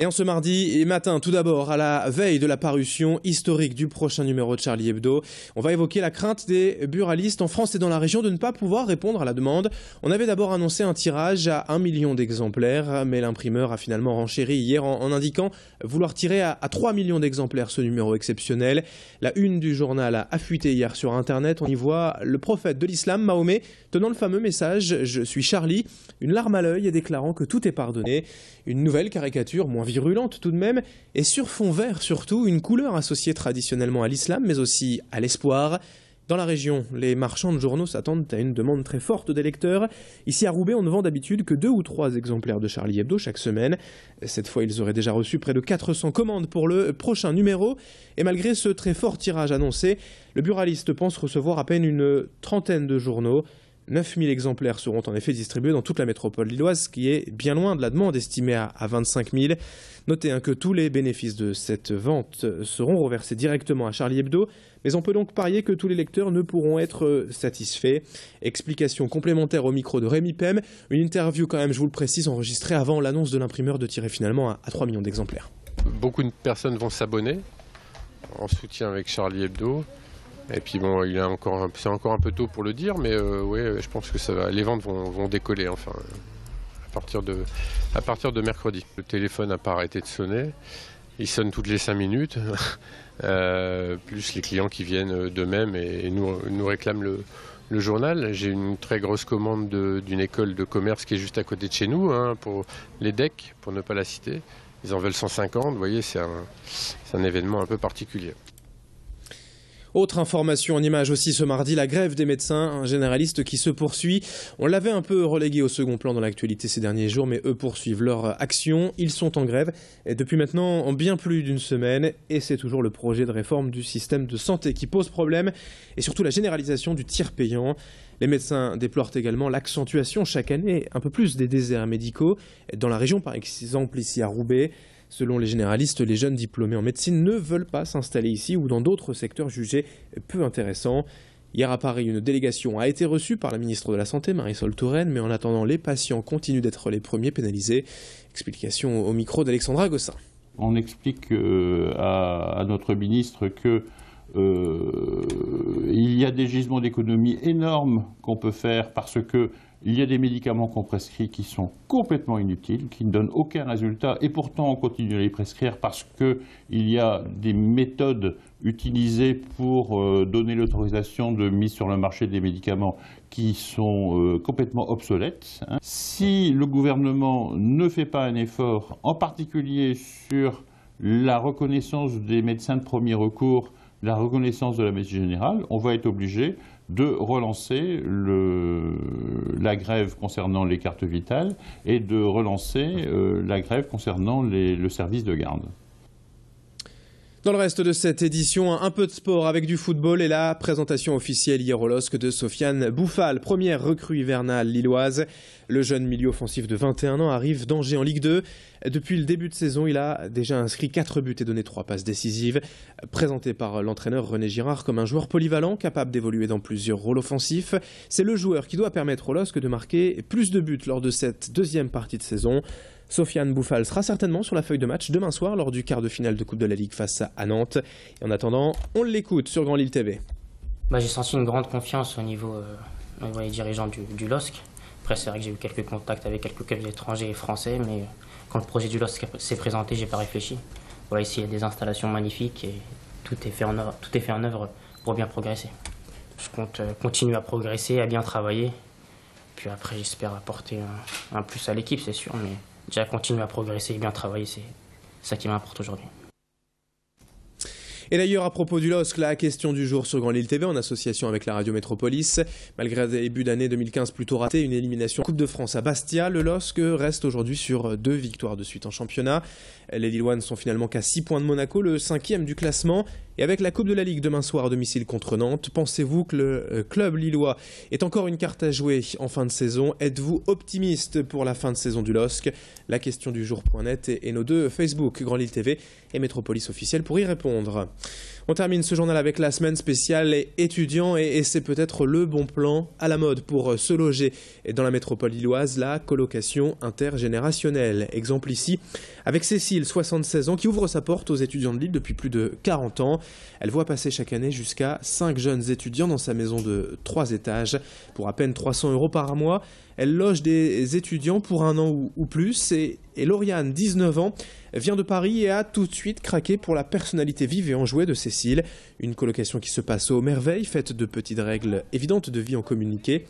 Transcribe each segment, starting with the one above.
Et en ce mardi matin, tout d'abord, à la veille de la parution historique du prochain numéro de Charlie Hebdo, on va évoquer la crainte des buralistes en France et dans la région de ne pas pouvoir répondre à la demande. On avait d'abord annoncé un tirage à 1 million d'exemplaires, mais l'imprimeur a finalement renchéri hier en indiquant vouloir tirer à 3 millions d'exemplaires ce numéro exceptionnel. La une du journal a fuité hier sur Internet. On y voit le prophète de l'islam, Mahomet, tenant le fameux message « Je suis Charlie », une larme à l'œil et déclarant que tout est pardonné. Une nouvelle caricature, moins virulente tout de même, et sur fond vert surtout, une couleur associée traditionnellement à l'islam, mais aussi à l'espoir. Dans la région, les marchands de journaux s'attendent à une demande très forte des lecteurs. Ici à Roubaix, on ne vend d'habitude que 2 ou 3 exemplaires de Charlie Hebdo chaque semaine. Cette fois, ils auraient déjà reçu près de 400 commandes pour le prochain numéro. Et malgré ce très fort tirage annoncé, le buraliste pense recevoir à peine une trentaine de journaux. 9000 exemplaires seront en effet distribués dans toute la métropole lilloise, ce qui est bien loin de la demande estimée à 25 000. Notez que tous les bénéfices de cette vente seront reversés directement à Charlie Hebdo, mais on peut donc parier que tous les lecteurs ne pourront être satisfaits. Explication complémentaire au micro de Rémi Pem, une interview quand même, je vous le précise, enregistrée avant l'annonce de l'imprimeur de tirer finalement à 3 millions d'exemplaires. Beaucoup de personnes vont s'abonner en soutien avec Charlie Hebdo. Et puis bon, c'est encore un peu tôt pour le dire, mais ouais, je pense que les ventes vont décoller enfin à partir de mercredi. Le téléphone n'a pas arrêté de sonner, il sonne toutes les 5 minutes, plus les clients qui viennent d'eux-mêmes et nous réclament le journal. J'ai une très grosse commande d'une école de commerce qui est juste à côté de chez nous, pour les decks, pour ne pas la citer. Ils en veulent 150, vous voyez, c'est un événement un peu particulier. Autre information en images aussi ce mardi, la grève des médecins, un généraliste qui se poursuit. On l'avait un peu relégué au second plan dans l'actualité ces derniers jours, mais eux poursuivent leur action. Ils sont en grève depuis maintenant en bien plus d'une semaine et c'est toujours le projet de réforme du système de santé qui pose problème et surtout la généralisation du tiers payant. Les médecins déplorent également l'accentuation chaque année un peu plus des déserts médicaux. Dans la région par exemple ici à Roubaix, selon les généralistes, les jeunes diplômés en médecine ne veulent pas s'installer ici ou dans d'autres secteurs jugés peu intéressants. Hier à Paris, une délégation a été reçue par la ministre de la Santé, Marisol Touraine, mais en attendant, les patients continuent d'être les premiers pénalisés. Explication au micro d'Alexandra Gossin. On explique à notre ministre que il y a des gisements d'économie énormes qu'on peut faire parce que il y a des médicaments qu'on prescrit qui sont complètement inutiles, qui ne donnent aucun résultat, et pourtant on continue à les prescrire parce qu'il y a des méthodes utilisées pour donner l'autorisation de mise sur le marché des médicaments qui sont complètement obsolètes. Si le gouvernement ne fait pas un effort, en particulier sur la reconnaissance des médecins de premier recours, la reconnaissance de la médecine générale, on va être obligé de relancer la grève concernant les cartes vitales et de relancer la grève concernant le service de garde. Dans le reste de cette édition, un peu de sport avec du football et la présentation officielle hier au LOSC de Sofiane Bouffal, première recrue hivernale lilloise. Le jeune milieu offensif de 21 ans arrive d'Angers en Ligue 2. Depuis le début de saison, il a déjà inscrit 4 buts et donné 3 passes décisives. Présenté par l'entraîneur René Girard comme un joueur polyvalent, capable d'évoluer dans plusieurs rôles offensifs, c'est le joueur qui doit permettre au LOSC de marquer plus de buts lors de cette deuxième partie de saison. Sofiane Bouffal sera certainement sur la feuille de match demain soir lors du quart de finale de Coupe de la Ligue face à Nantes. Et en attendant, on l'écoute sur Grand Lille TV. J'ai senti une grande confiance au niveau des dirigeants du LOSC. Après, c'est vrai que j'ai eu quelques contacts avec quelques clubs étrangers et français, mais quand le projet du LOSC s'est présenté, j'ai pas réfléchi. Voilà, ici, il y a des installations magnifiques et tout est fait en œuvre pour bien progresser. Je compte continuer à progresser, à bien travailler. Puis après, j'espère apporter un plus à l'équipe, c'est sûr, mais déjà continuer à progresser et bien travailler, c'est ça qui m'importe aujourd'hui. Et d'ailleurs, à propos du LOSC, la question du jour sur Grand Lille TV en association avec la radio Métropolis. Malgré un début d'année 2015 plutôt raté, une élimination Coupe de France à Bastia, le LOSC reste aujourd'hui sur 2 victoires de suite en championnat. Les Lillois ne sont finalement qu'à 6 points de Monaco, le 5e du classement. Et avec la Coupe de la Ligue demain soir à domicile contre Nantes, pensez-vous que le club lillois est encore une carte à jouer en fin de saison? Êtes-vous optimiste pour la fin de saison du LOSC? La question du jour.net et nos 2 Facebook, Grand Lille TV et Métropolis officiel pour y répondre. On termine ce journal avec la semaine spéciale étudiants et c'est peut-être le bon plan à la mode pour se loger. Et dans la métropole lilloise, la colocation intergénérationnelle. Exemple ici avec Cécile, 76 ans, qui ouvre sa porte aux étudiants de Lille depuis plus de 40 ans. Elle voit passer chaque année jusqu'à 5 jeunes étudiants dans sa maison de 3 étages pour à peine 300 € par mois. Elle loge des étudiants pour 1 an ou plus et Lauriane, 19 ans, vient de Paris et a tout de suite craqué pour la personnalité vive et enjouée de Cécile. Une colocation qui se passe aux merveilles, faite de petites règles évidentes de vie en communauté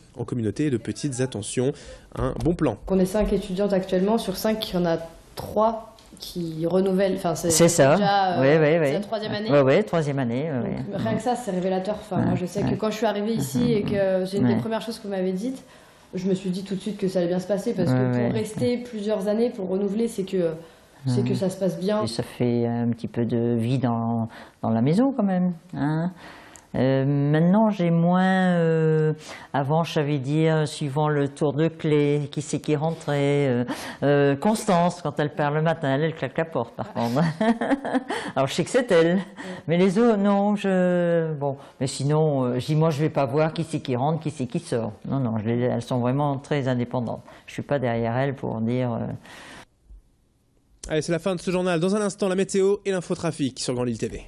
et de petites attentions. Un bon plan. On est 5 étudiantes actuellement, sur 5, il y en a 3 qui renouvellent. Enfin, c'est ça. Déjà, c'est la 3e année. Oui, 3e année. Donc, rien que ça, c'est révélateur. Enfin, moi, je sais que quand je suis arrivée ici et que c'est une des premières choses que vous m'avez dites, je me suis dit tout de suite que ça allait bien se passer parce que pour rester plusieurs années, pour renouveler, c'est que ça se passe bien. Et ça fait un petit peu de vie dans la maison quand même. Hein. Maintenant, j'ai moins. Avant, je savais dire, suivant le tour de clé, qui c'est qui rentrait. Constance, quand elle perd le matin, elle claque la porte, par contre. Alors, je sais que c'est elle. Mais les autres, non. Bon, mais sinon, je dis, moi, je vais pas voir qui c'est qui rentre, qui c'est qui sort. Non, elles sont vraiment très indépendantes. Je suis pas derrière elles pour dire. Allez, c'est la fin de ce journal. Dans un instant, la météo et l'infotrafic sur Grand Lille TV.